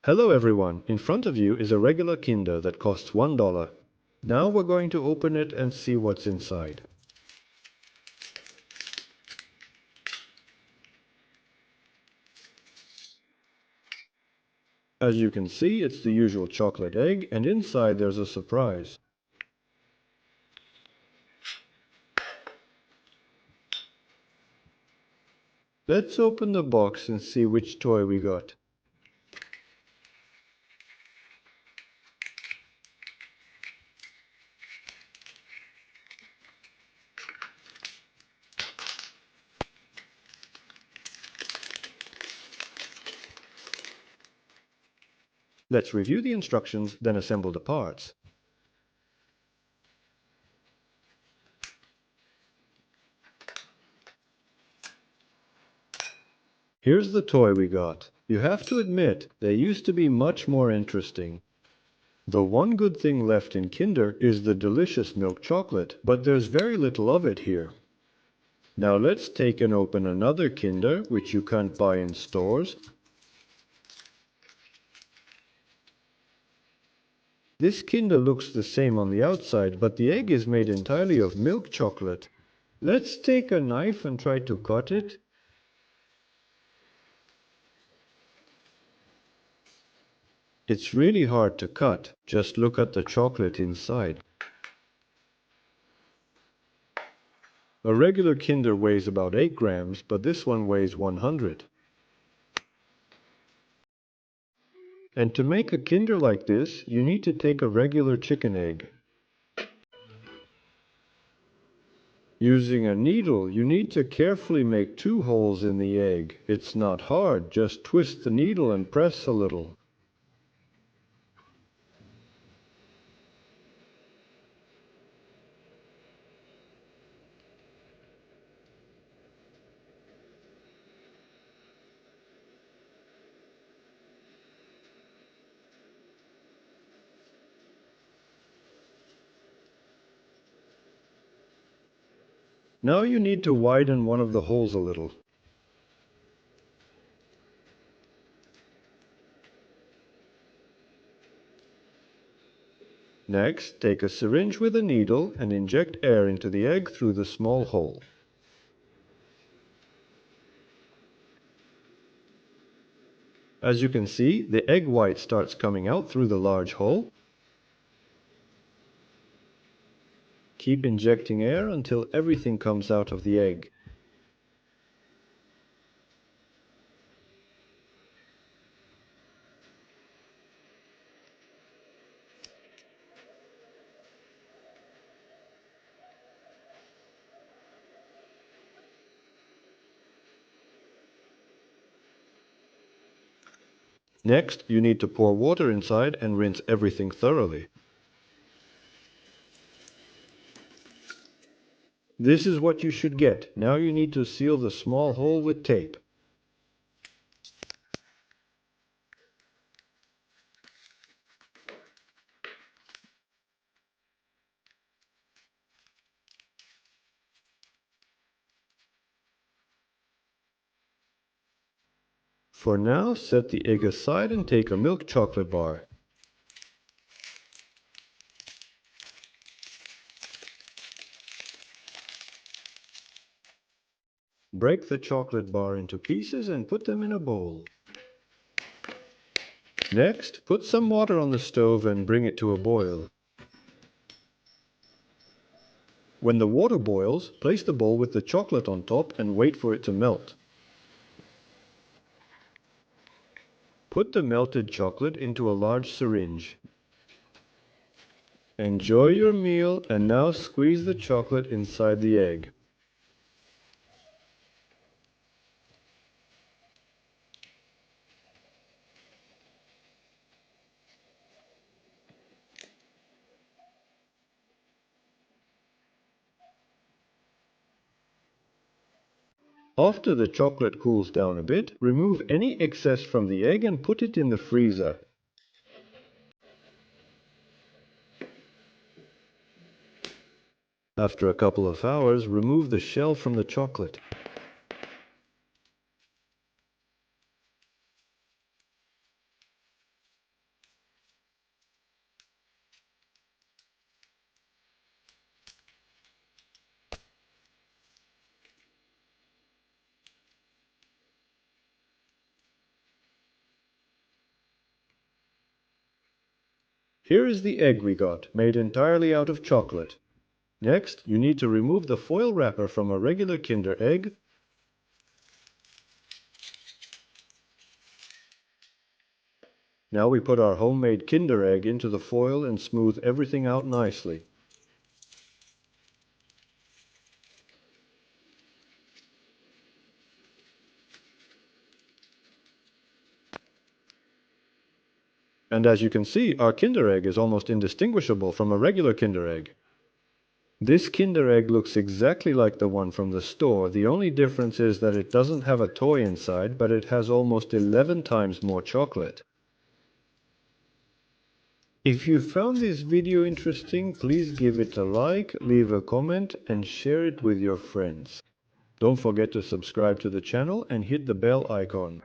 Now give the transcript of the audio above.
Hello everyone, in front of you is a regular Kinder that costs $1. Now we're going to open it and see what's inside. As you can see, it's the usual chocolate egg, and inside there's a surprise. Let's open the box and see which toy we got. Let's review the instructions, then assemble the parts. Here's the toy we got. You have to admit, they used to be much more interesting. The one good thing left in Kinder is the delicious milk chocolate, but there's very little of it here. Now let's take and open another Kinder, which you can't buy in stores. This Kinder looks the same on the outside, but the egg is made entirely of milk chocolate. Let's take a knife and try to cut it. It's really hard to cut. Just look at the chocolate inside. A regular Kinder weighs about 8 grams, but this one weighs 100. And to make a Kinder like this, you need to take a regular chicken egg. Using a needle, you need to carefully make 2 holes in the egg. It's not hard, just twist the needle and press a little. Now you need to widen one of the holes a little. Next, take a syringe with a needle and inject air into the egg through the small hole. As you can see, the egg white starts coming out through the large hole. Keep injecting air until everything comes out of the egg. Next, you need to pour water inside and rinse everything thoroughly. This is what you should get. Now you need to seal the small hole with tape. For now, set the egg aside and take a milk chocolate bar. Break the chocolate bar into pieces and put them in a bowl. Next, put some water on the stove and bring it to a boil. When the water boils, place the bowl with the chocolate on top and wait for it to melt. Put the melted chocolate into a large syringe. Enjoy your meal, and now squeeze the chocolate inside the egg. After the chocolate cools down a bit, remove any excess from the egg and put it in the freezer. After a couple of hours, remove the shell from the chocolate. Here is the egg we got, made entirely out of chocolate. Next, you need to remove the foil wrapper from a regular Kinder egg. Now we put our homemade Kinder egg into the foil and smooth everything out nicely. And as you can see, our Kinder egg is almost indistinguishable from a regular Kinder egg. This Kinder egg looks exactly like the one from the store. The only difference is that it doesn't have a toy inside, but it has almost 11 times more chocolate. If you found this video interesting, please give it a like, leave a comment, and share it with your friends. Don't forget to subscribe to the channel and hit the bell icon.